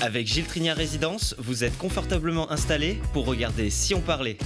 Avec Gilles Trignard Résidence, vous êtes confortablement installé pour regarder Si on parlait.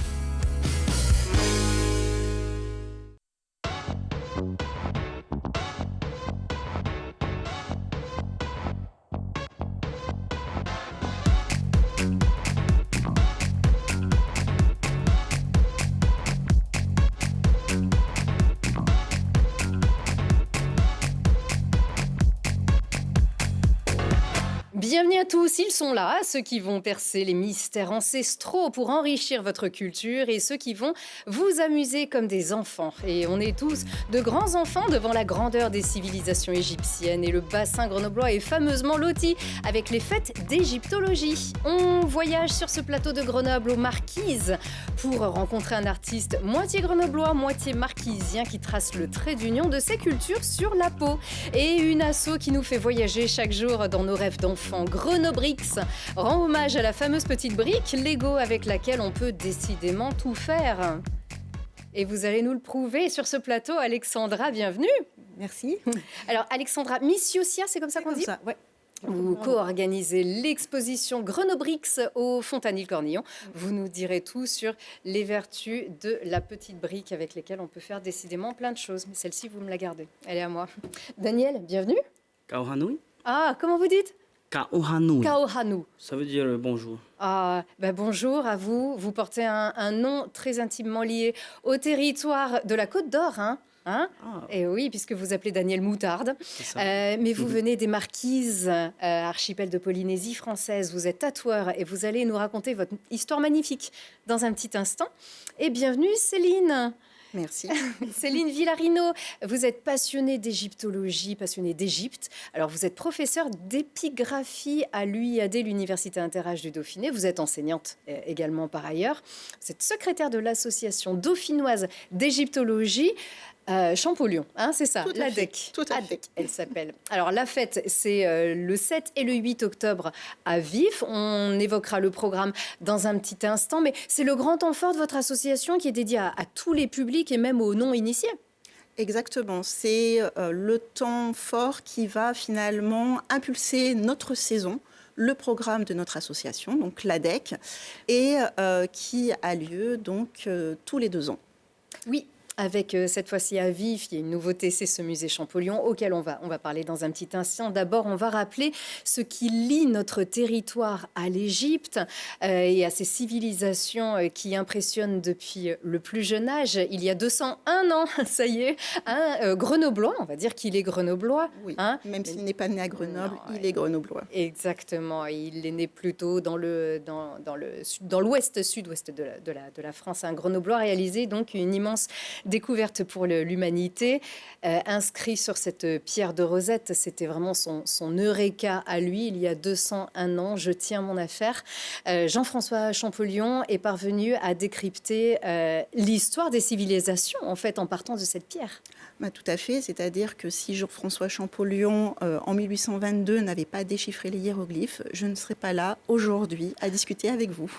Bienvenue à tous, ils sont là, ceux qui vont percer les mystères ancestraux pour enrichir votre culture et ceux qui vont vous amuser comme des enfants. Et on est tous de grands enfants devant la grandeur des civilisations égyptiennes et le bassin grenoblois est fameusement loti avec les fêtes d'égyptologie. On voyage sur ce plateau de Grenoble aux Marquises pour rencontrer un artiste moitié grenoblois, moitié marquisien qui trace le trait d'union de ces cultures sur la peau. Et une asso qui nous fait voyager chaque jour dans nos rêves d'enfants. Grenobrix rend hommage à la fameuse petite brique Lego avec laquelle on peut décidément tout faire. Et vous allez nous le prouver sur ce plateau. Alexandra, bienvenue. Merci. Alors Alexandra Missiosia, c'est comme ça qu'on dit ? Ça, ouais. Vous co-organisez l'exposition Grenobrix au Fontanil-Cornillon. Vous nous direz tout sur les vertus de la petite brique avec lesquelles on peut faire décidément plein de choses. Mais celle-ci, vous me la gardez. Elle est à moi. Daniel, bienvenue. Kaohanui. Ah, comment vous dites ? Kaohanui. Kaohanu. Ça veut dire bonjour. Ah, bonjour à vous. Vous portez un nom très intimement lié au territoire de la Côte d'Or, hein. Et oui, puisque vous appelez Daniel Moutarde. Mais vous venez des Marquises, archipel de Polynésie française. Vous êtes tatoueur et vous allez nous raconter votre histoire magnifique dans un petit instant. Et bienvenue Céline. Merci. Céline Villarino, vous êtes passionnée d'égyptologie, passionnée d'Égypte. Alors, vous êtes professeure d'épigraphie à l'UIAD, l'Université Inter-Âge du Dauphiné. Vous êtes enseignante également par ailleurs. Vous êtes secrétaire de l'association dauphinoise d'égyptologie. Champollion, hein, c'est ça, l'ADEC. Tout à fait. Elle s'appelle. Alors, la fête, c'est le 7 et le 8 octobre à Vif. On évoquera le programme dans un petit instant, mais c'est le grand temps fort de votre association qui est dédié à tous les publics et même aux non-initiés. Exactement. C'est le temps fort qui va finalement impulser notre saison, le programme de notre association, donc l'ADEC, et qui a lieu donc tous les 2 ans. Oui. Avec cette fois-ci à Vif, il y a une nouveauté, c'est ce musée Champollion auquel on va parler dans un petit instant. D'abord, on va rappeler ce qui lie notre territoire à l'Égypte et à ces civilisations qui impressionnent depuis le plus jeune âge. Il y a 201 ans, ça y est, un grenoblois, on va dire qu'il est grenoblois. Oui, même s'il n'est pas né à Grenoble, il est grenoblois. Exactement, il est né plutôt dans l'ouest, sud-ouest de la France. Un grenoblois réalisé donc une immense découverte pour l'humanité, inscrit sur cette pierre de Rosette. C'était vraiment son eureka à lui, il y a 201 ans. Je tiens mon affaire. Jean-François Champollion est parvenu à décrypter l'histoire des civilisations, en fait, en partant de cette pierre. Tout à fait, c'est-à-dire que si Jean-François Champollion, en 1822, n'avait pas déchiffré les hiéroglyphes, je ne serais pas là aujourd'hui à discuter avec vous.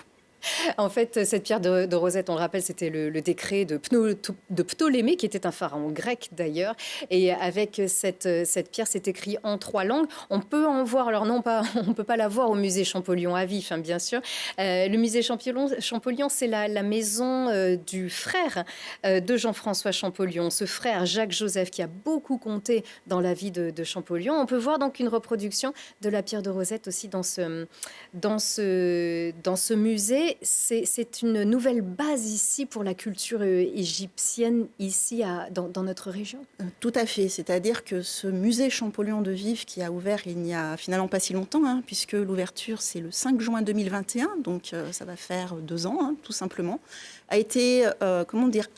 En fait, cette pierre de Rosette, on le rappelle, c'était le décret de Ptolémée, qui était un pharaon grec d'ailleurs. Et avec cette pierre, c'est écrit en 3 langues. On peut en voir, alors non pas, on peut pas la voir au musée Champollion à Vif, hein, bien sûr. Le musée Champollion, c'est la maison du frère de Jean-François Champollion, ce frère Jacques-Joseph qui a beaucoup compté dans la vie de Champollion. On peut voir donc une reproduction de la pierre de Rosette aussi dans ce musée. C'est une nouvelle base ici pour la culture égyptienne, ici dans notre région. Tout à fait, c'est-à-dire que ce musée Champollion de Vif qui a ouvert il n'y a finalement pas si longtemps, hein, puisque l'ouverture c'est le 5 juin 2021, donc ça va faire 2 ans, hein, tout simplement, a été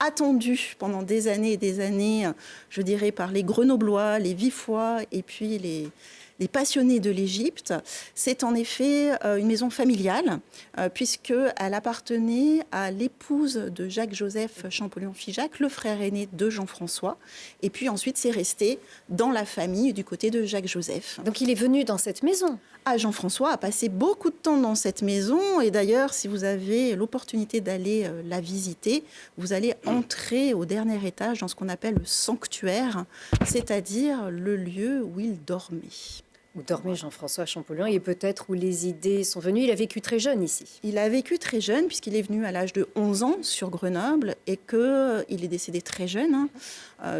attendu pendant des années et des années, je dirais, par les Grenoblois, les Vifois et puis les passionnés de l'Égypte. C'est en effet une maison familiale, puisqu'elle appartenait à l'épouse de Jacques-Joseph Champollion-Figeac, le frère aîné de Jean-François. Et puis ensuite, c'est resté dans la famille du côté de Jacques-Joseph. Donc il est venu dans cette maison. Jean-François a passé beaucoup de temps dans cette maison. Et d'ailleurs, si vous avez l'opportunité d'aller la visiter, vous allez entrer au dernier étage dans ce qu'on appelle le sanctuaire, c'est-à-dire le lieu où il dormait. Où dormait Jean-François Champollion et peut-être où les idées sont venues. Il a vécu très jeune ici. Il a vécu très jeune puisqu'il est venu à l'âge de 11 ans sur Grenoble et qu'il est décédé très jeune,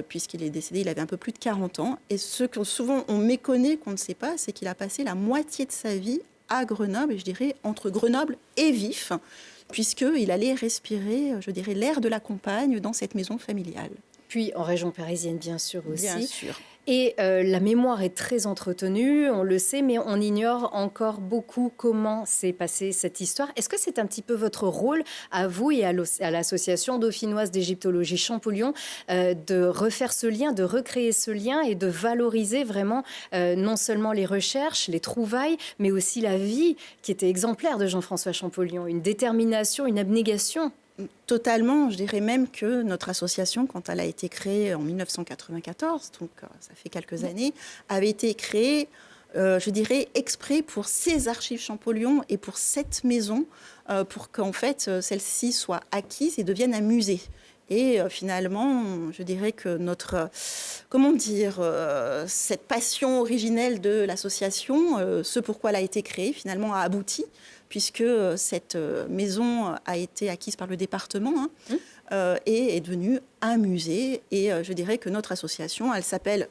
puisqu'il est décédé, il avait un peu plus de 40 ans. Et ce que souvent on méconnaît, qu'on ne sait pas, c'est qu'il a passé la moitié de sa vie à Grenoble, et je dirais entre Grenoble et Vif, puisqu'il allait respirer, je dirais, l'air de la campagne dans cette maison familiale. Puis en région parisienne, bien sûr aussi. Bien sûr. Et la mémoire est très entretenue, on le sait, mais on ignore encore beaucoup comment s'est passée cette histoire. Est-ce que c'est un petit peu votre rôle, à vous et à l'association dauphinoise d'égyptologie Champollion, de refaire ce lien, de recréer ce lien et de valoriser vraiment non seulement les recherches, les trouvailles, mais aussi la vie qui était exemplaire de Jean-François Champollion, une détermination, une abnégation? Totalement, je dirais même que notre association, quand elle a été créée en 1994, donc ça fait quelques années, avait été créée, je dirais, exprès pour ces archives Champollion et pour cette maison, pour qu'en fait celle-ci soit acquise et devienne un musée. Et finalement, je dirais que notre, comment dire, cette passion originelle de l'association, ce pourquoi elle a été créée, finalement a abouti, puisque cette maison a été acquise par le département et est devenue un musée. Et je dirais que notre association, elle s'appelle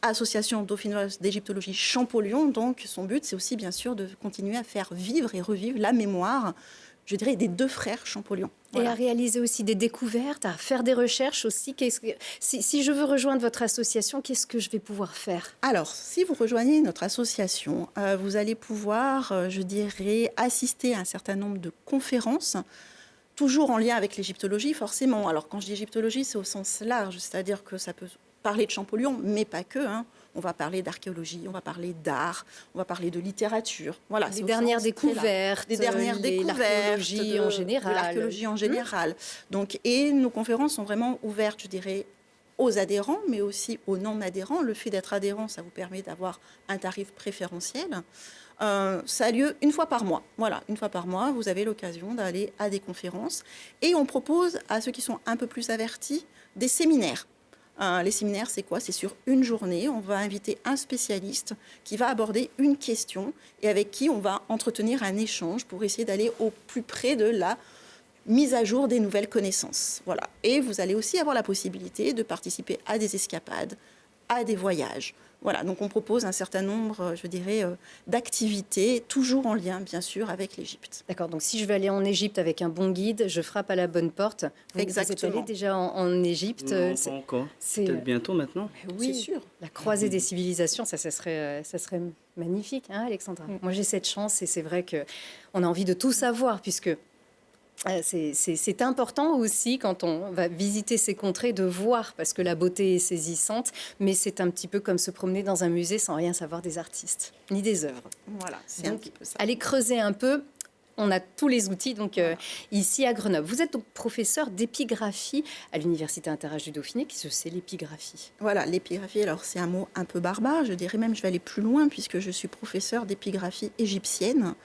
Association dauphinoise d'égyptologie Champollion. Donc son but, c'est aussi bien sûr de continuer à faire vivre et revivre la mémoire, je dirais, des deux frères Champollion. Voilà. Et à réaliser aussi des découvertes, à faire des recherches aussi. Si je veux rejoindre votre association, qu'est-ce que je vais pouvoir faire? Alors, si vous rejoignez notre association, vous allez pouvoir, je dirais, assister à un certain nombre de conférences, toujours en lien avec l'égyptologie, forcément. Alors, quand je dis égyptologie, c'est au sens large, c'est-à-dire que ça peut parler de Champollion, mais pas que, On va parler d'archéologie, on va parler d'art, on va parler de littérature. Voilà, des dernières découvertes, l'archéologie en général. De l'archéologie en général. Donc, et nos conférences sont vraiment ouvertes, je dirais, aux adhérents, mais aussi aux non-adhérents. Le fait d'être adhérent, ça vous permet d'avoir un tarif préférentiel. Ça a lieu une fois par mois. Voilà, une fois par mois, vous avez l'occasion d'aller à des conférences. Et on propose à ceux qui sont un peu plus avertis des séminaires. Les séminaires, c'est quoi? C'est sur une journée. On va inviter un spécialiste qui va aborder une question et avec qui on va entretenir un échange pour essayer d'aller au plus près de la mise à jour des nouvelles connaissances. Voilà. Et vous allez aussi avoir la possibilité de participer à des escapades, à des voyages. Voilà, donc on propose un certain nombre, je dirais, d'activités, toujours en lien, bien sûr, avec l'Égypte. D'accord, donc si je vais aller en Égypte avec un bon guide, je frappe à la bonne porte. Exactement. Vous êtes allé déjà en Égypte? Non, pas encore. Peut-être bientôt maintenant. Oui, c'est sûr. La croisée des civilisations, ça serait magnifique, hein, Alexandra? Moi, j'ai cette chance et c'est vrai qu'on a envie de tout savoir, puisque c'est important aussi quand on va visiter ces contrées de voir, parce que la beauté est saisissante, mais c'est un petit peu comme se promener dans un musée sans rien savoir des artistes, ni des œuvres. Voilà, c'est un petit peu ça. Allez creuser un peu. On a tous les outils donc ici à Grenoble. Vous êtes donc professeur d'épigraphie à l'Université Inter-Âge du Dauphiné. Qu'est-ce que c'est l'épigraphie? Voilà, l'épigraphie, alors c'est un mot un peu barbare. Je dirais même, je vais aller plus loin puisque je suis professeur d'épigraphie égyptienne.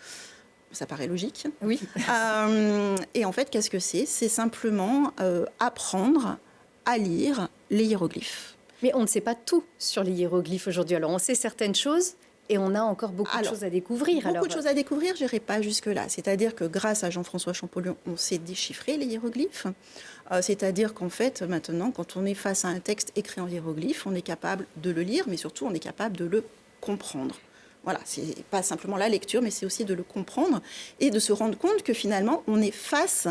Ça paraît logique. Oui. Et en fait, qu'est-ce que c'est? C'est simplement apprendre à lire les hiéroglyphes. Mais on ne sait pas tout sur les hiéroglyphes aujourd'hui. Alors, on sait certaines choses et on a encore beaucoup de choses à découvrir. Beaucoup de choses à découvrir, je n'irai pas jusque-là. C'est-à-dire que grâce à Jean-François Champollion, on sait déchiffrer les hiéroglyphes. C'est-à-dire qu'en fait, maintenant, quand on est face à un texte écrit en hiéroglyphes, on est capable de le lire, mais surtout, on est capable de le comprendre. Voilà, c'est pas simplement la lecture, mais c'est aussi de le comprendre et de se rendre compte que finalement, on est face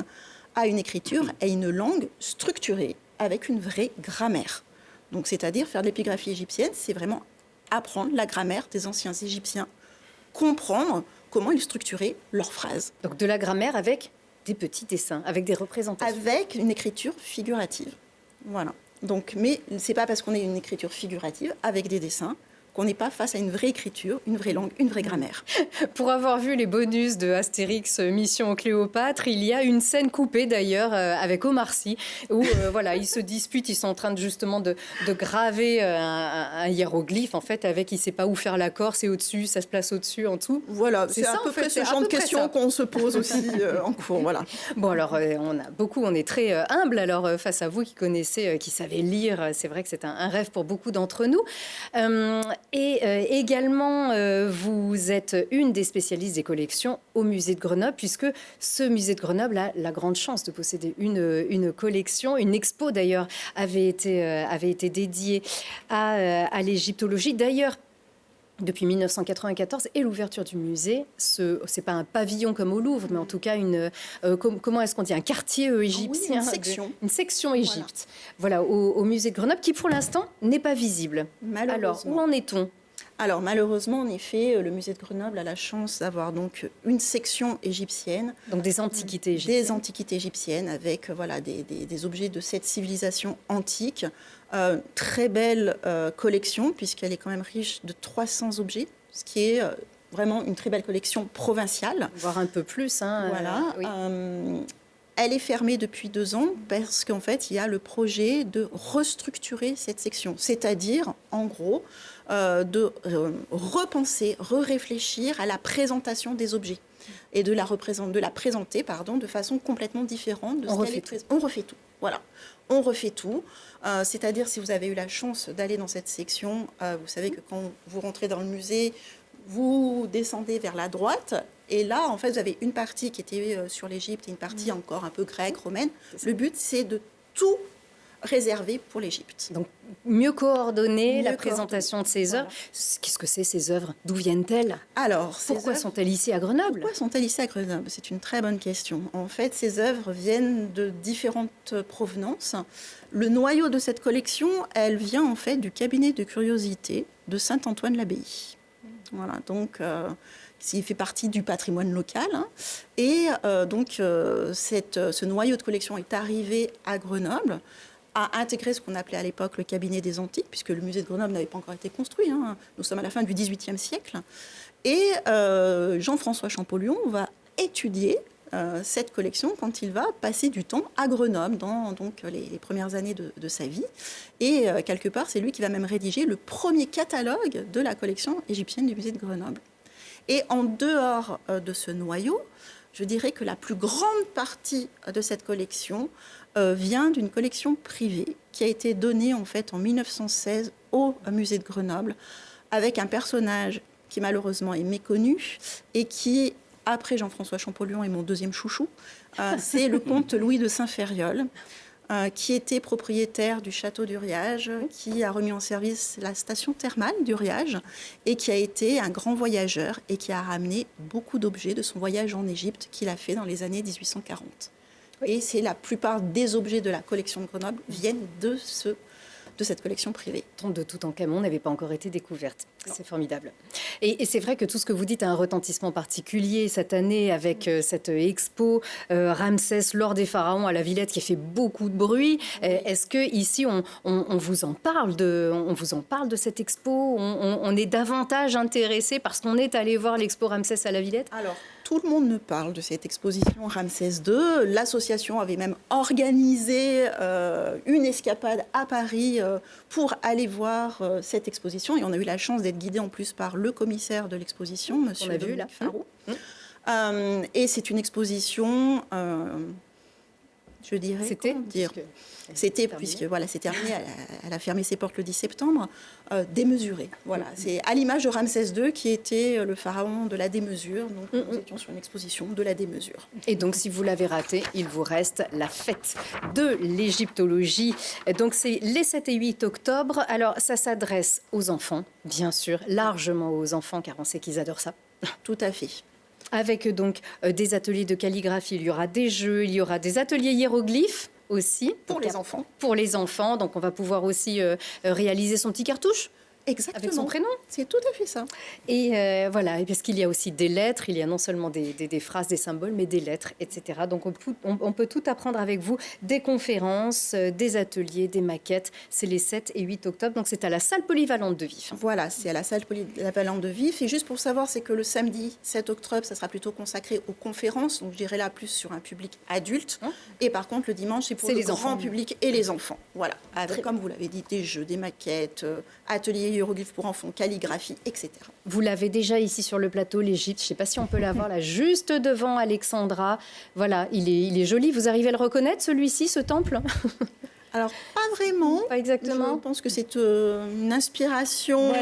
à une écriture et une langue structurée avec une vraie grammaire. Donc, c'est-à-dire faire de l'épigraphie égyptienne, c'est vraiment apprendre la grammaire des anciens Égyptiens, comprendre comment ils structuraient leurs phrases. Donc, de la grammaire avec des petits dessins, avec des représentations. Avec une écriture figurative. Voilà. Donc, mais c'est pas parce qu'on est une écriture figurative avec des dessins qu'on n'est pas face à une vraie écriture, une vraie langue, une vraie grammaire. Pour avoir vu les bonus de Astérix Mission Cléopâtre, il y a une scène coupée d'ailleurs avec Omar Sy où voilà, ils se disputent, ils sont en train justement de graver un hiéroglyphe en fait avec, il ne sait pas où faire l'accord, c'est au-dessus, ça se place au-dessus, en dessous. Voilà, c'est à peu près ce genre de questions qu'on se pose aussi en cours. Voilà. Bon alors, on est très humble alors face à vous qui connaissez, qui savez lire, c'est vrai que c'est un rêve pour beaucoup d'entre nous. Et également, vous êtes une des spécialistes des collections au musée de Grenoble, puisque ce musée de Grenoble a la grande chance de posséder une collection. Une expo, d'ailleurs, avait été dédiée à l'égyptologie. D'ailleurs, depuis 1994 et l'ouverture du musée, c'est pas un pavillon comme au Louvre, mais en tout cas comment est-ce qu'on dit, un quartier égyptien, une section Égypte. Voilà, au musée de Grenoble, qui pour l'instant n'est pas visible. Alors où en est-on ? Alors malheureusement, en effet, le musée de Grenoble a la chance d'avoir donc une section égyptienne. Donc des antiquités égyptiennes. Des antiquités égyptiennes avec voilà, des objets de cette civilisation antique. Très belle collection, puisqu'elle est quand même riche de 300 objets, ce qui est vraiment une très belle collection provinciale. Voire un peu plus. Hein, voilà. Oui. Elle est fermée depuis 2 ans parce qu'en fait, il y a le projet de restructurer cette section. C'est-à-dire, en gros, de repenser, réfléchir à la présentation des objets et de la présenter de façon complètement différente de ce qu'elle est présentée. On refait tout. Voilà. On refait tout. C'est-à-dire, si vous avez eu la chance d'aller dans cette section, vous savez que quand vous rentrez dans le musée, vous descendez vers la droite. Et là, en fait, vous avez une partie qui était sur l'Égypte et une partie encore un peu grecque, romaine. Le but, c'est de tout réservé pour l'Égypte. Donc, mieux coordonner la présentation de ces œuvres. Voilà. Qu'est-ce que c'est, ces œuvres? D'où viennent-elles? Alors, pourquoi sont-elles ici à Grenoble? Pourquoi sont-elles ici à Grenoble? C'est une très bonne question. En fait, ces œuvres viennent de différentes provenances. Le noyau de cette collection, elle vient en fait du cabinet de curiosités de Saint-Antoine-l'Abbaye. Voilà, donc... il fait partie du patrimoine local. Hein. Et ce noyau de collection est arrivé à Grenoble, a intégré ce qu'on appelait à l'époque le cabinet des antiques, puisque le musée de Grenoble n'avait pas encore été construit. Hein. Nous sommes à la fin du XVIIIe siècle. Et Jean-François Champollion va étudier cette collection quand il va passer du temps à Grenoble, dans donc, les premières années de sa vie. Et quelque part, c'est lui qui va même rédiger le premier catalogue de la collection égyptienne du musée de Grenoble. Et en dehors de ce noyau, je dirais que la plus grande partie de cette collection vient d'une collection privée qui a été donnée en fait en 1916 au musée de Grenoble, avec un personnage qui malheureusement est méconnu et qui, après Jean-François Champollion, est mon deuxième chouchou. C'est le comte Louis de Saint-Ferriol, qui était propriétaire du château d'Uriage, qui a remis en service la station thermale d'Uriage et qui a été un grand voyageur et qui a ramené beaucoup d'objets de son voyage en Égypte qu'il a fait dans les années 1840. Et c'est la plupart des objets de la collection de Grenoble viennent de cette collection privée. La tombe de Toutankhamon n'avait pas encore été découverte. C'est formidable. Et c'est vrai que tout ce que vous dites a un retentissement particulier cette année avec cette expo Ramsès, l'or des pharaons à la Villette qui a fait beaucoup de bruit. Est-ce que ici on vous en parle de cette expo? On est davantage intéressé parce qu'on est allé voir l'expo Ramsès à la Villette? Alors, tout le monde me parle de cette exposition Ramsès II. L'association avait même organisé une escapade à Paris pour aller voir cette exposition. Et on a eu la chance d'être guidé en plus par le commissaire de l'exposition, monsieur Dominique Farou. Et c'est une exposition... je dirais, c'était puisque voilà, c'est terminé, elle a fermé ses portes le 10 septembre, démesurée. Voilà, c'est à l'image de Ramsès II qui était le pharaon de la démesure. Donc nous étions sur une exposition de la démesure. Et donc si vous l'avez raté, il vous reste la fête de l'égyptologie. Donc c'est les 7 et 8 octobre. Alors ça s'adresse aux enfants, bien sûr, largement aux enfants, car on sait qu'ils adorent ça. Tout à fait. Avec donc des ateliers de calligraphie, il y aura des jeux, il y aura des ateliers hiéroglyphes aussi. Pour les enfants. Pour les enfants, donc on va pouvoir aussi réaliser son petit cartouche. Exactement. Avec son prénom. C'est tout à fait ça. Et voilà, parce qu'il y a aussi des lettres, il y a non seulement des phrases, des symboles, mais des lettres, etc. Donc on peut tout apprendre avec vous, des conférences, des ateliers, des maquettes. C'est les 7 et 8 octobre, donc c'est à la salle polyvalente de Vif. Voilà, c'est à la salle polyvalente de Vif. Et juste pour savoir, c'est que le samedi 7 octobre, ça sera plutôt consacré aux conférences. Donc je dirais là plus sur un public adulte. Et par contre, le dimanche, c'est pour le grand public et les enfants. Voilà, avec, comme vous l'avez dit, des jeux, des maquettes, ateliers hiéroglyphes pour enfants, calligraphie, etc. Vous l'avez déjà ici sur le plateau, l'Égypte. Je ne sais pas si on peut l'avoir là, juste devant Alexandra. Voilà, il est joli. Vous arrivez à le reconnaître, celui-ci, ce temple? Alors, pas vraiment. Pas exactement. Je pense que c'est une inspiration.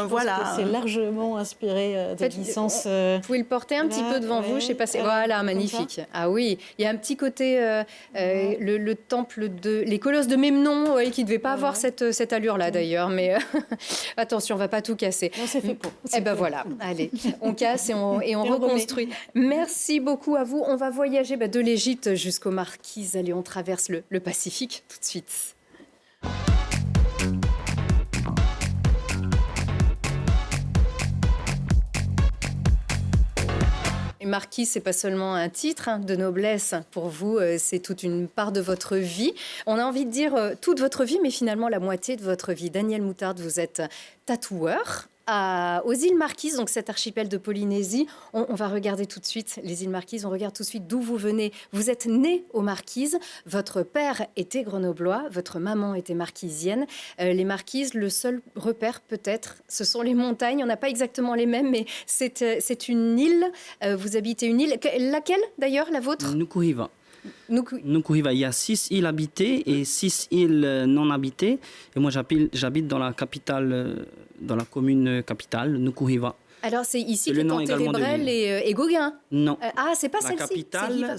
Voilà. C'est largement inspiré de licences. Vous pouvez le porter un petit peu devant vous. Je sais pas. Voilà, magnifique. Ah oui, il y a un petit côté le temple de les colosses de Memnon, qui ne devait pas avoir cette allure-là d'ailleurs. Mais attention, on va pas tout casser. Non, c'est fait pour. Eh ben voilà. Allez, on casse et on reconstruit. Merci beaucoup à vous. On va voyager de l'Égypte jusqu'aux Marquises. Allez, on traverse le Pacifique tout de suite. Et Marquise, c'est pas seulement un titre de noblesse pour vous, c'est toute une part de votre vie. On a envie de dire toute votre vie, mais finalement la moitié de votre vie. Daniel Moutarde, vous êtes tatoueur aux îles Marquises, donc cet archipel de Polynésie. On va regarder tout de suite les îles Marquises, on regarde tout de suite d'où vous venez. Vous êtes né aux Marquises, votre père était grenoblois, votre maman était marquisienne. Les Marquises, le seul repère peut-être, ce sont les montagnes. On n'a pas exactement les mêmes, mais c'est une île. Vous habitez une île. Laquelle d'ailleurs, la vôtre? Nukuhiva. Nukuhiva, il y a 6 îles habitées et 6 îles non habitées. Et moi, j'habite dans la capitale, dans la commune capitale, Nukuhiva. Alors, c'est ici que enterré Brel et Gauguin? Non. C'est pas celle-ci? La capitale,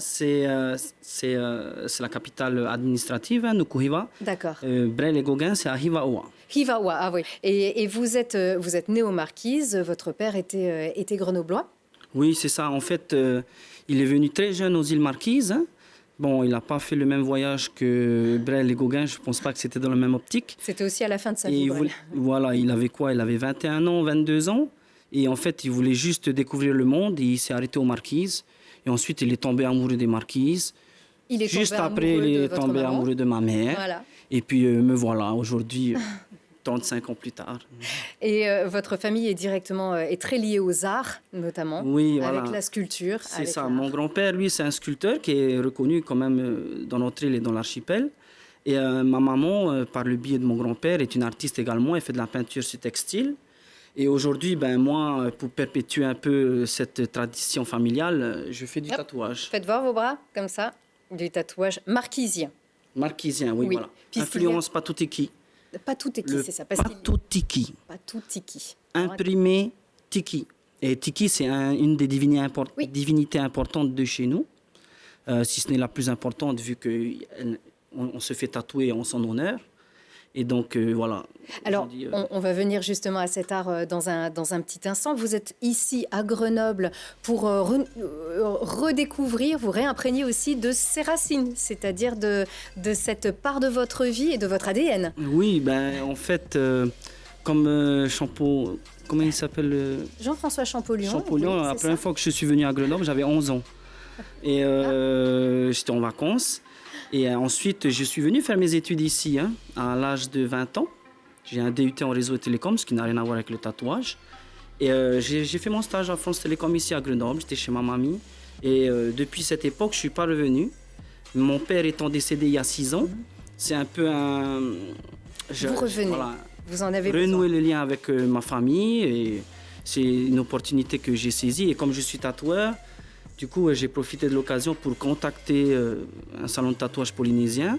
c'est la capitale administrative, Nukuhiva. D'accord. Brel et Gauguin, c'est à Hivaoa. Hivaoa, ah oui. Et vous êtes né aux Marquises, votre père était grenoblois? Oui, c'est ça. En fait, il est venu très jeune aux îles Marquises. Bon, il n'a pas fait le même voyage que Brel et Gauguin. Je ne pense pas que c'était dans la même optique. C'était aussi à la fin de sa vie. Voilà, il avait quoi? Il avait 21 ans, 22 ans. Et en fait, il voulait juste découvrir le monde. Et il s'est arrêté aux Marquises. Et ensuite, il est tombé amoureux des Marquises. Juste après, il est tombé amoureux de ma mère. Voilà. Et puis, me voilà aujourd'hui, 35 ans plus tard. Et votre famille est très liée aux arts, notamment, oui, avec voilà. La sculpture. C'est ça. Mon grand-père, lui, c'est un sculpteur qui est reconnu quand même dans notre île et dans l'archipel. Et ma maman, par le biais de mon grand-père, est une artiste également. Elle fait de la peinture sur textile. Et aujourd'hui, moi, pour perpétuer un peu cette tradition familiale, je fais du tatouage. Faites voir vos bras, comme ça, du tatouage marquisien. Marquisien, oui. Voilà. Influence Patutiki. Patutiki, c'est ça. Patutiki. Patutiki. Imprimé tiki. Et tiki, c'est une des divinités importantes de chez nous, si ce n'est la plus importante, vu qu'on se fait tatouer en son honneur. Et donc, voilà. Alors, on va venir justement à cet art dans un petit instant. Vous êtes ici à Grenoble pour redécouvrir, vous réimprégner aussi de ses racines, c'est-à-dire de cette part de votre vie et de votre ADN. Oui, en fait, comme comment il s'appelle Jean-François Champollion. Champollion, la première fois que je suis venu à Grenoble, j'avais 11 ans. Et j'étais en vacances. Et ensuite, je suis venu faire mes études ici, à l'âge de 20 ans. J'ai un DUT en réseau et télécom, ce qui n'a rien à voir avec le tatouage. Et j'ai fait mon stage à France Télécom ici à Grenoble, j'étais chez ma mamie. Et depuis cette époque, je ne suis pas revenu. Mon père étant décédé il y a 6 ans, c'est un peu un... Vous revenez, voilà, vous en avez renouer le lien avec ma famille. Et c'est une opportunité que j'ai saisie. Et comme je suis tatoueur, du coup, j'ai profité de l'occasion pour contacter un salon de tatouage polynésien.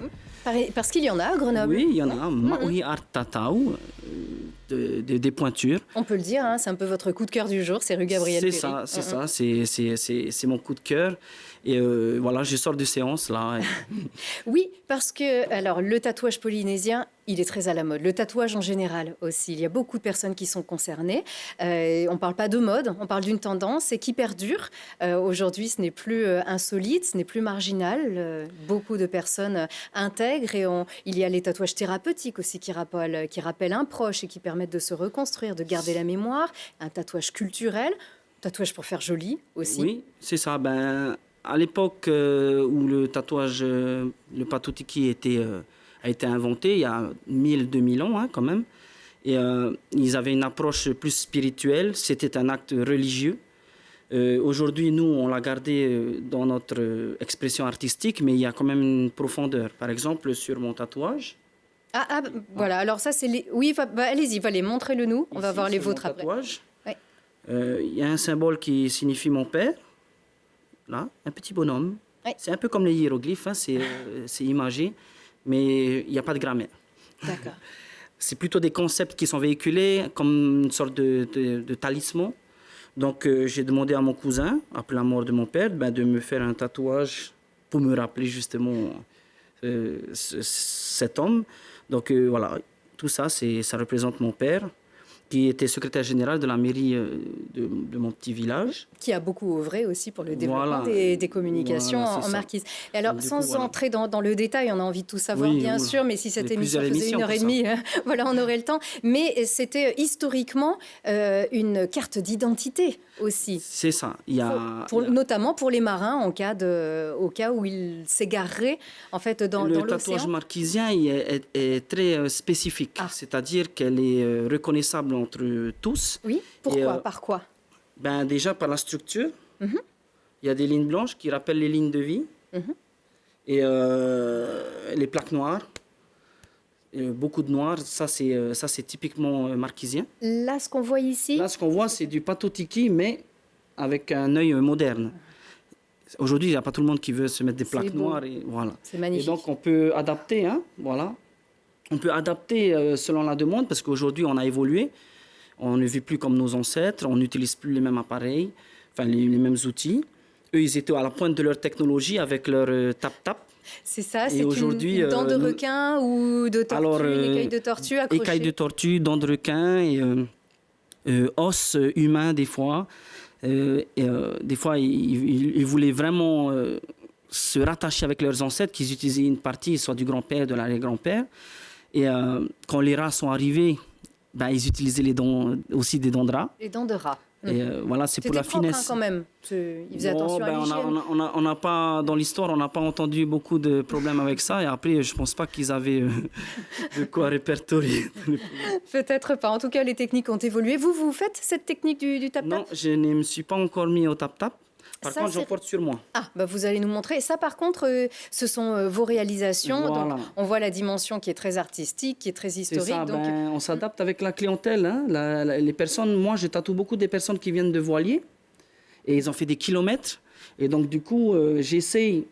Parce qu'il y en a à Grenoble. Oui, il y en a. Maui Art Tatau, des pointures. On peut le dire, c'est un peu votre coup de cœur du jour, c'est rue Gabriel Péri. C'est ça, c'est mon coup de cœur. Et voilà, je sors de séance là. Oui, parce que alors, le tatouage polynésien, il est très à la mode. Le tatouage en général aussi. Il y a beaucoup de personnes qui sont concernées. On ne parle pas de mode, on parle d'une tendance et qui perdure. Aujourd'hui, ce n'est plus insolite, ce n'est plus marginal. Beaucoup de personnes intègrent et il y a les tatouages thérapeutiques aussi qui rappellent un proche et qui permettent de se reconstruire, de garder la mémoire. Un tatouage culturel, tatouage pour faire joli aussi. Oui, c'est ça. À l'époque où le tatouage, le patutiki a été inventé, il y a 1000-2000 ans quand même, et ils avaient une approche plus spirituelle, c'était un acte religieux. Aujourd'hui, nous, on l'a gardé dans notre expression artistique, mais il y a quand même une profondeur. Par exemple, sur mon tatouage. Voilà, alors ça, c'est les... Oui, allez-y, montrez-le nous, on va voir les vôtres après. Il y a un symbole qui signifie mon père. Là, un petit bonhomme. Oui. C'est un peu comme les hiéroglyphes, c'est imagé. mais il n'y a pas de grammaire. D'accord. C'est plutôt des concepts qui sont véhiculés comme une sorte de talisman. Donc, j'ai demandé à mon cousin, après la mort de mon père, de me faire un tatouage pour me rappeler justement cet homme. Donc, voilà, tout ça, ça représente mon père, qui était secrétaire général de la mairie de mon petit village. Qui a beaucoup œuvré aussi pour le développement des communications en Marquise. Et alors, sans entrer dans le détail, on a envie de tout savoir, bien sûr, mais si cette émission faisait 1h30, voilà, on aurait le temps. Mais c'était historiquement une carte d'identité aussi. C'est ça. Notamment pour les marins, au cas où ils s'égareraient en fait, dans l'océan. Le tatouage marquisien est très spécifique, c'est-à-dire qu'elle est reconnaissable entre tous. Oui, pourquoi par quoi? Déjà par la structure. Il y a des lignes blanches qui rappellent les lignes de vie. Et les plaques noires. Beaucoup de noir, ça c'est typiquement marquisien. Là, ce qu'on voit ici? Là, ce qu'on voit, c'est du patotiki, mais avec un œil moderne. Aujourd'hui, il n'y a pas tout le monde qui veut se mettre des plaques noires. Et voilà. C'est magnifique. Et donc, on peut adapter, voilà. On peut adapter selon la demande, parce qu'aujourd'hui, on a évolué. On ne vit plus comme nos ancêtres, on n'utilise plus les mêmes appareils, enfin les mêmes outils. Eux, ils étaient à la pointe de leur technologie avec leur tap-tap. C'est ça, c'est une dent de requin ou de tortue, une écaille de tortue accrochée. Écaille de tortue, dent de requin et os humain des fois. Des fois, ils voulaient vraiment se rattacher avec leurs ancêtres, qu'ils utilisaient une partie, soit du grand-père, de l'arrière-grand-père. Et quand les rats sont arrivés, ils utilisaient aussi des dents de rat. Les dents de rat. Et voilà, c'est pour la finesse. Quand même. Ils faisaient attention à l'hygiène. On n'a pas, dans l'histoire, on n'a pas entendu beaucoup de problèmes avec ça. Et après, je ne pense pas qu'ils avaient de quoi répertorier. Peut-être pas. En tout cas, les techniques ont évolué. Vous faites cette technique du tap-tap? Non, je ne me suis pas encore mis au tap-tap. Par contre, j'en porte sur moi. Vous allez nous montrer. Ça, par contre, ce sont vos réalisations. Voilà. Donc, on voit la dimension qui est très artistique, qui est très historique. Ça, donc... on s'adapte avec la clientèle. Les personnes, moi, je tatoue beaucoup des personnes qui viennent de voilier. Et ils ont fait des kilomètres. Et donc, du coup, j'essaye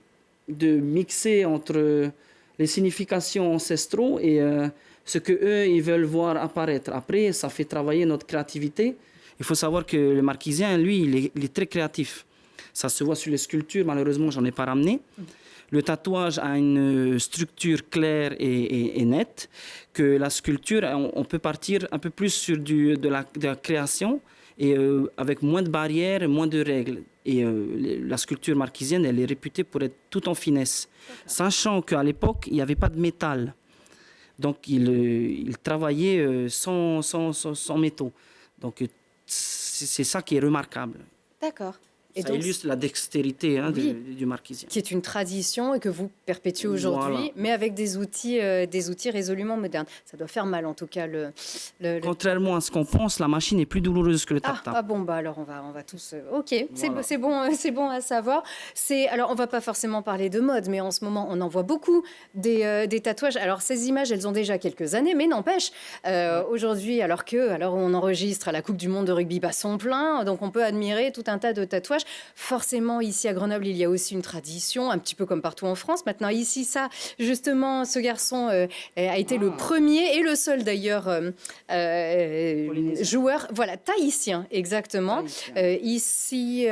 de mixer entre les significations ancestraux et ce qu'eux, ils veulent voir apparaître. Après, ça fait travailler notre créativité. Il faut savoir que le marquisien, lui, il est très créatif. Ça se voit sur les sculptures, malheureusement, j'en ai pas ramené. Le tatouage a une structure claire et nette, que la sculpture, on peut partir un peu plus sur de la création, et avec moins de barrières, moins de règles. Et la sculpture marquisienne, elle est réputée pour être tout en finesse. Sachant qu'à l'époque, il n'y avait pas de métal. Donc, il travaillait sans métaux. Donc, c'est ça qui est remarquable. D'accord. Ça illustre la dextérité du marquisien. Qui est une tradition et que vous perpétuez aujourd'hui, mais avec des outils résolument modernes. Ça doit faire mal, en tout cas. Contrairement à ce qu'on pense, la machine est plus douloureuse que le tap-tap. Alors on va tous... Ok, voilà. C'est bon à savoir. Alors, on ne va pas forcément parler de mode, mais en ce moment, on en voit beaucoup des tatouages. Alors, ces images, elles ont déjà quelques années, mais n'empêche, aujourd'hui, alors on enregistre à la Coupe du Monde de rugby bat son plein, donc on peut admirer tout un tas de tatouages. Forcément, ici à Grenoble, il y a aussi une tradition, un petit peu comme partout en France. Maintenant, ici, justement, ce garçon a été le premier et le seul d'ailleurs joueur, tahitien, exactement. Ici,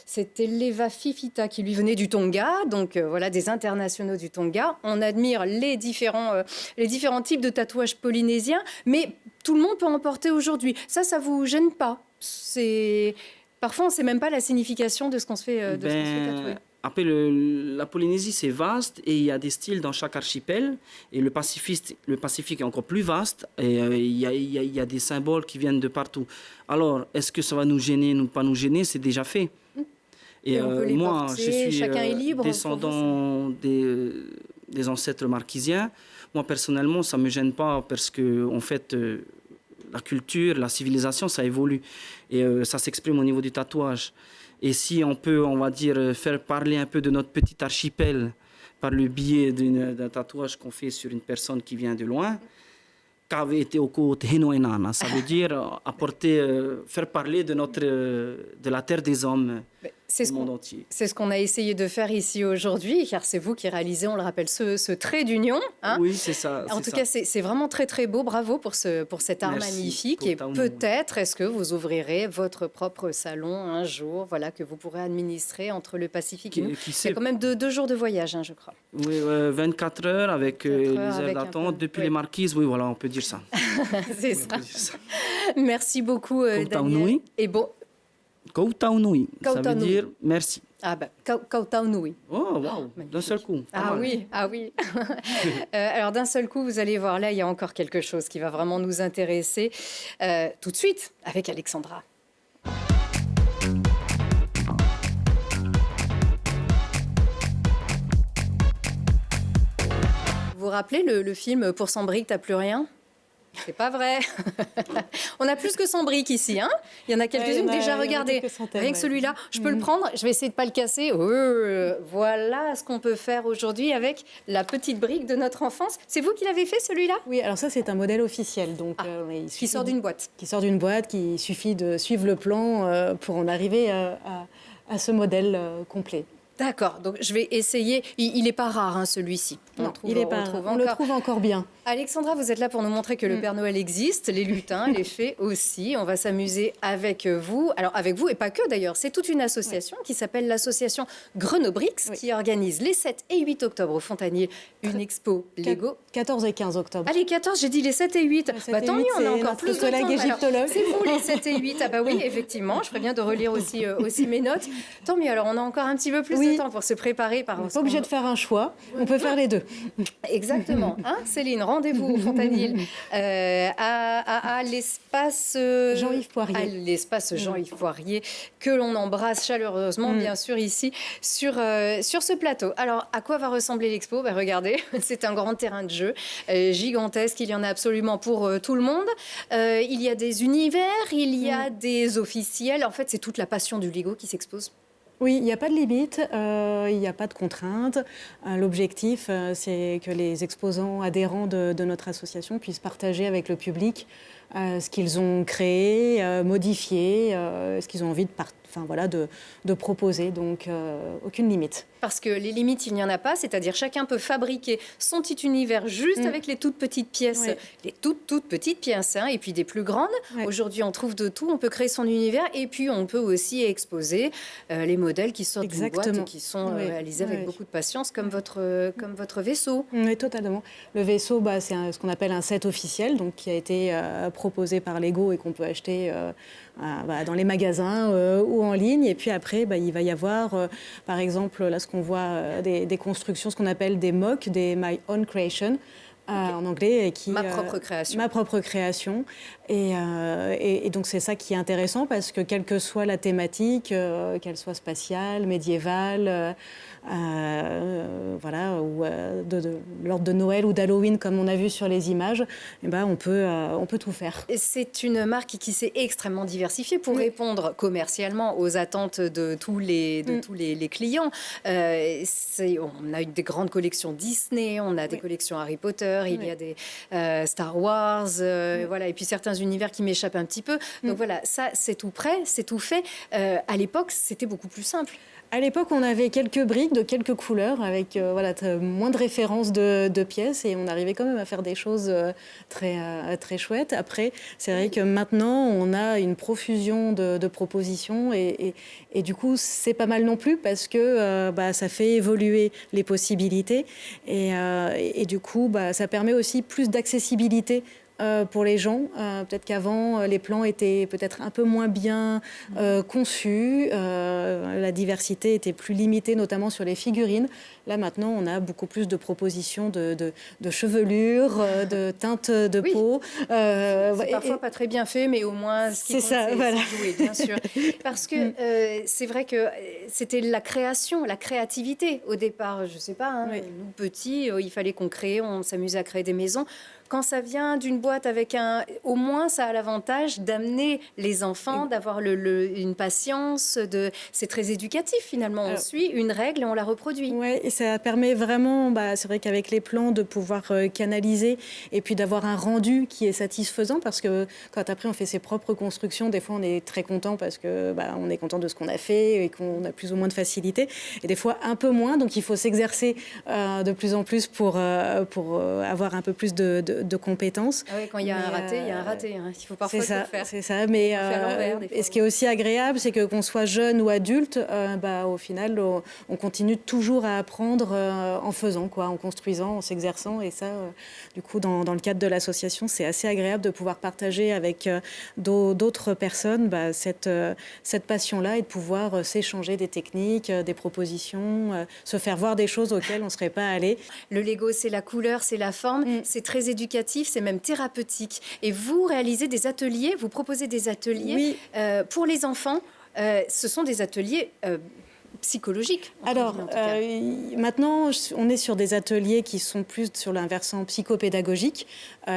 c'était Leva Fifita qui lui venait du Tonga, donc des internationaux du Tonga. On admire les différents types de tatouages polynésiens, mais tout le monde peut en porter aujourd'hui. Ça vous gêne pas? Parfois, on ne sait même pas la signification de ce qu'on se fait, tatouer. Après, la Polynésie, c'est vaste et il y a des styles dans chaque archipel. Et le Pacifique est encore plus vaste et il y a des symboles qui viennent de partout. Alors, est-ce que ça va nous gêner ou pas nous gêner? C'est déjà fait. Et on peut les moi, porter, je suis chacun est libre, descendant des ancêtres marquisiens. Moi, personnellement, ça ne me gêne pas parce que, en fait, la culture, la civilisation, ça évolue. Et ça s'exprime au niveau du tatouage. Et si on peut, on va dire, faire parler un peu de notre petit archipel par le biais d'un tatouage qu'on fait sur une personne qui vient de loin, ça veut dire apporter, faire parler de la terre des hommes. au monde entier. C'est ce qu'on a essayé de faire ici aujourd'hui, car c'est vous qui réalisez, on le rappelle, ce trait d'union. Hein. Oui, c'est ça. En tout cas, c'est vraiment très très beau. Bravo pour cet art magnifique. Et peut-être, est-ce que vous ouvrirez votre propre salon un jour, voilà, que vous pourrez administrer entre le Pacifique et nous. C'est quand même 2 jours de voyage, hein, je crois. Oui, 24 heures avec les heures d'attente depuis les Marquises. Oui, voilà, on peut dire ça. C'est ça. Merci beaucoup, Daniel. Et bon. Kautaunui, ça veut dire merci. Ah ben, Kautaunui. Oh, wow, d'un seul coup. Ah oui. Alors d'un seul coup, vous allez voir, là, il y a encore quelque chose qui va vraiment nous intéresser. Tout de suite, avec Alexandra. Vous vous rappelez le film Pour 100 briques, t'as plus rien ? C'est pas vrai. On a plus que 100 briques ici. Hein, il y en a quelques-unes déjà. Regardez, rien que celui-là. Je peux le prendre. Je vais essayer de pas le casser. Voilà ce qu'on peut faire aujourd'hui avec la petite brique de notre enfance. C'est vous qui l'avez fait, celui-là? Oui, alors ça, c'est un modèle officiel. Donc, qui sort d'une boîte. Qui sort d'une boîte, qu'il suffit de suivre le plan pour en arriver à ce modèle complet. D'accord, donc je vais essayer. Il n'est pas rare, hein, celui-ci. Il est pas rare. On le trouve encore bien. Alexandra, vous êtes là pour nous montrer que le Père Noël existe, les lutins, les fées aussi. On va s'amuser avec vous. Alors avec vous, et pas que d'ailleurs, c'est toute une association qui s'appelle l'association Grenobrix, qui organise les 7 et 8 octobre au Fontanier une expo Lego. 14 et 15 octobre. Allez, 14, j'ai dit les 7 et 8. Tant mieux, on a encore plus de collègue égyptologue. C'est vous les 7 et 8. Ah bah oui, effectivement, je ferais bien de relire aussi mes notes. Tant mieux, alors on a encore un petit peu plus de temps pour se préparer. On n'est pas obligé de faire un choix, on peut faire les deux. Exactement. Hein, Céline, rendez-vous au Fontanil à l'espace Jean-Yves Poirier. À l'espace Jean-Yves Poirier, que l'on embrasse chaleureusement, bien sûr, ici, sur ce plateau. Alors, à quoi va ressembler l'expo? Regardez, c'est un grand terrain de jeu gigantesque. Il y en a absolument pour tout le monde. Il y a des univers, il y a des officiels. En fait, c'est toute la passion du Lego qui s'expose. Oui, il n'y a pas de limite, il n'y a pas de contrainte. L'objectif, c'est que les exposants adhérents de notre association puissent partager avec le public ce qu'ils ont créé, modifié, ce qu'ils ont envie de proposer. Donc, aucune limite. Parce que les limites, il n'y en a pas, c'est-à-dire chacun peut fabriquer son petit univers juste avec les toutes petites pièces, les toutes petites pièces, hein, et puis des plus grandes. Aujourd'hui, on trouve de tout, on peut créer son univers, et puis on peut aussi exposer les modèles qui sortent d'une boîte et qui sont réalisés avec beaucoup de patience, comme votre vaisseau. Oui, totalement. Le vaisseau, c'est ce qu'on appelle un set officiel, donc qui a été proposé par Lego et qu'on peut acheter dans les magasins ou en ligne. Et puis après, il va y avoir, par exemple, là, ce qu'on voit, des constructions, ce qu'on appelle des MOC, des My Own Creation, en anglais. Ma propre création. Ma propre création. Et donc, c'est ça qui est intéressant parce que, quelle que soit la thématique, qu'elle soit spatiale, médiévale, ou de l'ordre de Noël ou d'Halloween, comme on a vu sur les images, on peut tout faire. C'est une marque qui s'est extrêmement diversifiée pour répondre commercialement aux attentes de tous les clients. On a eu des grandes collections Disney, on a des collections Harry Potter, il y a des Star Wars, et puis certains univers qui m'échappent un petit peu. Donc voilà, ça c'est tout prêt, c'est tout fait. À l'époque, c'était beaucoup plus simple. À l'époque, on avait quelques briques de quelques couleurs avec moins de références de pièces et on arrivait quand même à faire des choses très chouettes. Après, c'est vrai que maintenant, on a une profusion de propositions et du coup, c'est pas mal non plus parce que ça fait évoluer les possibilités et du coup, ça permet aussi plus d'accessibilité pour les gens. Peut-être qu'avant, les plans étaient peut-être un peu moins bien conçus. La diversité était plus limitée, notamment sur les figurines. Là, maintenant, on a beaucoup plus de propositions de chevelure, de teintes de peau. C'est parfois pas très bien fait, mais au moins, ce qui compte, c'est jouer, bien sûr. Parce que c'est vrai que c'était la création, la créativité. Au départ, je sais pas, nous, petits, il fallait qu'on crée, on s'amusait à créer des maisons. quand ça vient d'une boîte avec au moins, ça a l'avantage d'amener les enfants, d'avoir une patience. C'est très éducatif, finalement. On suit une règle et on la reproduit. Oui, et ça permet vraiment, c'est vrai qu'avec les plans, de pouvoir canaliser et puis d'avoir un rendu qui est satisfaisant, parce que quand après on fait ses propres constructions, des fois on est très content parce que on est content de ce qu'on a fait et qu'on a plus ou moins de facilité, et des fois un peu moins, donc il faut s'exercer de plus en plus pour avoir un peu plus de compétences. Ah oui, quand il y a un raté, il y a un raté. Hein. Il faut parfois le faire. C'est ça, mais et ce qui est aussi agréable, c'est que qu'on soit jeune ou adulte, au final, on continue toujours à apprendre en faisant, en construisant, en s'exerçant, et ça, du coup, dans le cadre de l'association, c'est assez agréable de pouvoir partager avec d'autres personnes cette passion-là, et de pouvoir s'échanger des techniques, des propositions, se faire voir des choses auxquelles on ne serait pas allé. Le Lego, c'est la couleur, c'est la forme, c'est très éducatif, c'est même thérapeutique. Et vous réalisez des ateliers, vous proposez des ateliers pour les enfants. Ce sont des ateliers psychologiques. Alors, maintenant, on est sur des ateliers qui sont plus sur un versant psychopédagogique,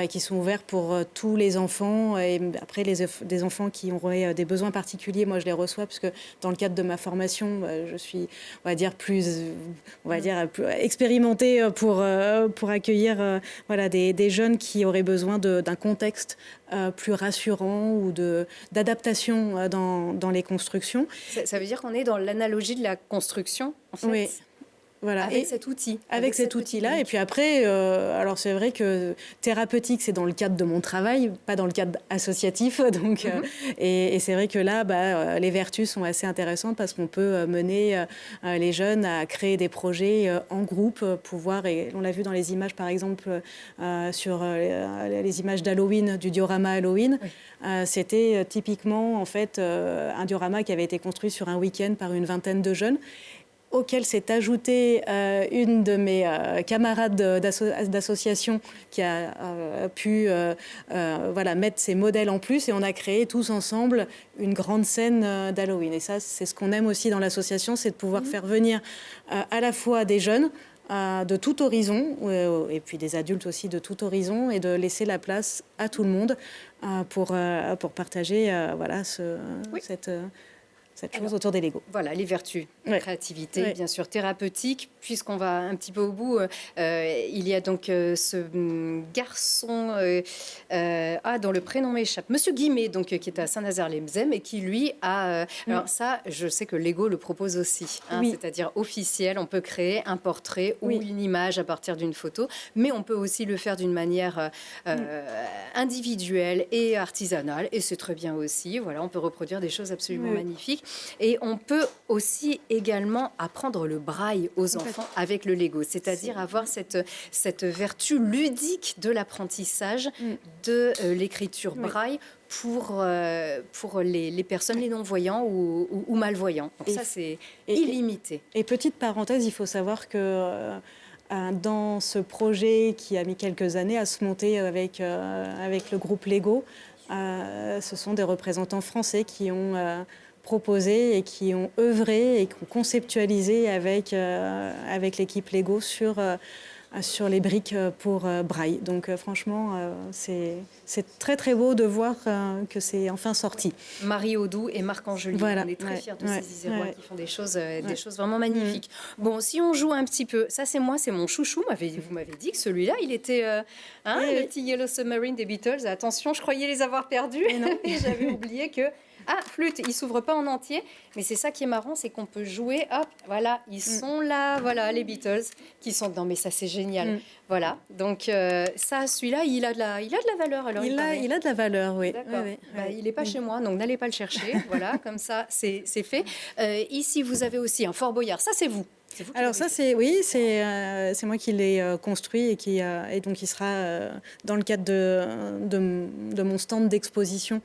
qui sont ouverts pour tous les enfants. Et après, des enfants qui auraient des besoins particuliers, moi, je les reçois, parce que dans le cadre de ma formation, je suis, plus expérimentée pour accueillir des jeunes qui auraient besoin d'un contexte plus rassurant ou d'adaptation dans les constructions. Ça veut dire qu'on est dans l'analogie de la construction, en fait. Oui. Voilà. Avec cet outil. Avec cet outil-là. Et puis après, alors c'est vrai que thérapeutique, c'est dans le cadre de mon travail, pas dans le cadre associatif. Donc, et c'est vrai que là, les vertus sont assez intéressantes, parce qu'on peut mener les jeunes à créer des projets en groupe, pouvoir, et on l'a vu dans les images, par exemple, sur les images d'Halloween, du diorama Halloween. C'était typiquement, en fait, un diorama qui avait été construit sur un week-end par une vingtaine de jeunes, auquel s'est ajoutée une de mes camarades d'association qui a pu mettre ses modèles en plus, et on a créé tous ensemble une grande scène d'Halloween. Et ça, c'est ce qu'on aime aussi dans l'association, c'est de pouvoir faire venir à la fois des jeunes de tout horizon, et puis des adultes aussi de tout horizon, et de laisser la place à tout le monde pour partager cette chose autour des Lego. Voilà, les vertus, la créativité, bien sûr, thérapeutique. Puisqu'on va un petit peu au bout, il y a donc ce garçon dont le prénom m'échappe, Monsieur Guimet, donc, qui est à Saint-Nazaire-les-Mzem, et qui, lui, a... Alors ça, je sais que Lego le propose aussi, c'est-à-dire officiel. On peut créer un portrait ou une image à partir d'une photo, mais on peut aussi le faire d'une manière individuelle et artisanale, et c'est très bien aussi. Voilà, on peut reproduire des choses absolument magnifiques. Et on peut aussi également apprendre le braille aux enfants avec le Lego, c'est-à-dire avoir cette vertu ludique de l'apprentissage de l'écriture braille pour les personnes, les non-voyants ou malvoyants. Donc ça, c'est illimité. Et petite parenthèse, il faut savoir que dans ce projet qui a mis quelques années à se monter avec le groupe Lego, ce sont des représentants français qui ont proposé et qui ont œuvré et qui ont conceptualisé avec l'équipe Lego sur les briques pour braille. Donc franchement, c'est très très beau de voir que c'est enfin sorti. Marie Audou et Marc Angeli, on est très fiers de ces Isérois qui font des choses vraiment magnifiques. Bon, si on joue un petit peu, ça c'est mon chouchou, vous m'avez dit que celui-là, il était le petit Yellow Submarine des Beatles. Attention, je croyais les avoir perdus et j'avais oublié que... flûte, il s'ouvre pas en entier, mais c'est ça qui est marrant, c'est qu'on peut jouer, voilà, ils sont là, voilà, les Beatles qui sont dedans, mais ça c'est génial. Voilà, donc celui-là, il a de la valeur. Alors il a de la valeur, oui. D'accord. Il n'est pas chez moi, donc n'allez pas le chercher. Voilà, comme ça, c'est fait. Ici, vous avez aussi un Fort Boyard, ça c'est vous. Alors ça, c'est moi qui l'ai construit et donc il sera dans le cadre de mon stand d'exposition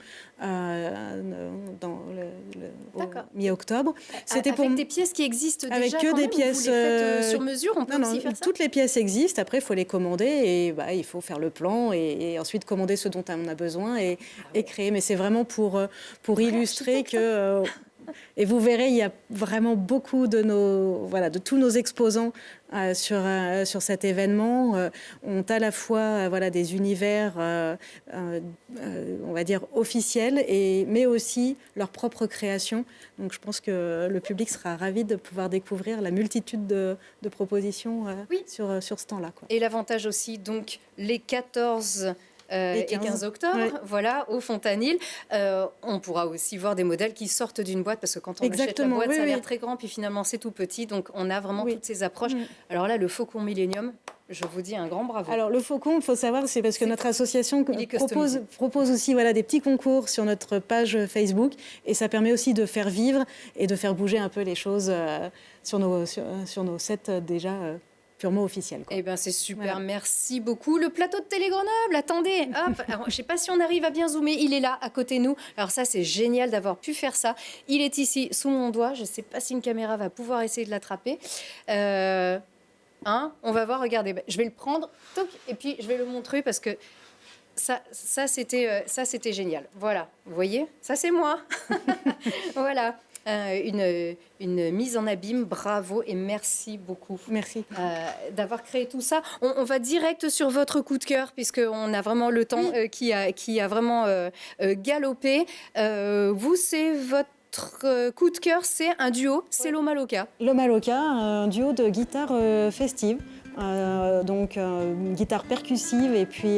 mi-octobre. C'était avec des pièces qui existent déjà. Avec que des pièces vous les faites sur mesure, on peut aussi faire ça. Toutes les pièces existent. Après, il faut les commander et il faut faire le plan et ensuite commander ce dont on a besoin et créer. Mais c'est vraiment pour illustrer que Et vous verrez, il y a vraiment beaucoup de tous nos exposants sur cet événement ont à la fois des univers, on va dire, officiels, mais aussi leur propre création. Donc je pense que le public sera ravi de pouvoir découvrir la multitude de propositions sur ce temps-là, quoi. Et l'avantage aussi, donc, les 14... et 15 octobre, ouais. Voilà, au Fontanil. On pourra aussi voir des modèles qui sortent d'une boîte, parce que quand on achète la boîte, ça a l'air très grand, puis finalement c'est tout petit. Donc on a vraiment toutes ces approches. Alors là, le Faucon Millennium, je vous dis un grand bravo. Alors le Faucon, il faut savoir, c'est parce que notre association propose aussi des petits concours sur notre page Facebook, et ça permet aussi de faire vivre et de faire bouger un peu les choses sur nos sets déjà purement officiel, quoi. Eh bien, c'est super, merci beaucoup. Le plateau de Télé Grenoble, attendez, hop. Alors, je ne sais pas si on arrive à bien zoomer, il est là, à côté de nous. Alors ça, c'est génial d'avoir pu faire ça. Il est ici, sous mon doigt. Je ne sais pas si une caméra va pouvoir essayer de l'attraper. On va voir, regardez, je vais le prendre, toc, et puis je vais le montrer parce que ça c'était génial. Voilà, vous voyez, ça c'est moi. Voilà. Une mise en abîme, bravo et merci beaucoup. Merci. D'avoir créé tout ça. On va direct sur votre coup de cœur, puisqu'on a vraiment le temps qui a vraiment galopé. Vous, c'est votre coup de cœur, c'est un duo, c'est Loma Loca. Loma Loca, un duo de guitare festive. Donc guitare percussive et puis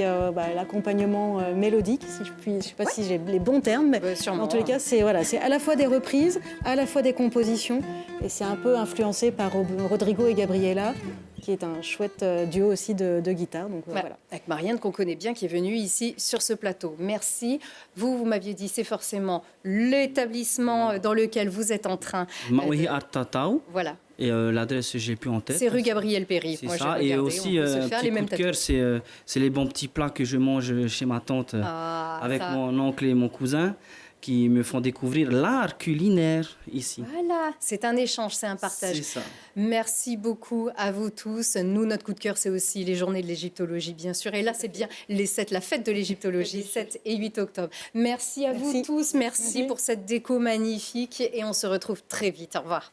l'accompagnement mélodique, je ne sais pas si j'ai les bons termes, mais en tous les cas c'est à la fois des reprises, à la fois des compositions, et c'est un peu influencé par Rodrigo et Gabriela, qui est un chouette duo aussi de guitare. Donc, voilà. Avec Marianne, qu'on connaît bien, qui est venue ici sur ce plateau. Merci. Vous m'aviez dit, c'est forcément l'établissement dans lequel vous êtes en train. Maui Art Tatao. Voilà. Et l'adresse, j'ai plus en tête. C'est rue Gabriel Péry. C'est ça. Et aussi, petit coup de cœur, c'est les bons petits plats que je mange chez ma tante avec mon oncle et mon cousin, qui me font découvrir l'art culinaire ici. Voilà, c'est un échange, c'est un partage. C'est ça. Merci beaucoup à vous tous. Nous, notre coup de cœur, c'est aussi les journées de l'égyptologie, bien sûr. Et là, c'est bien la fête de l'égyptologie, 7 et 8 octobre. Merci à vous tous. Merci pour cette déco magnifique. Et on se retrouve très vite. Au revoir.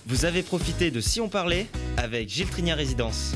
Vous avez profité de Si on parlait avec Gilles Trigna Résidence.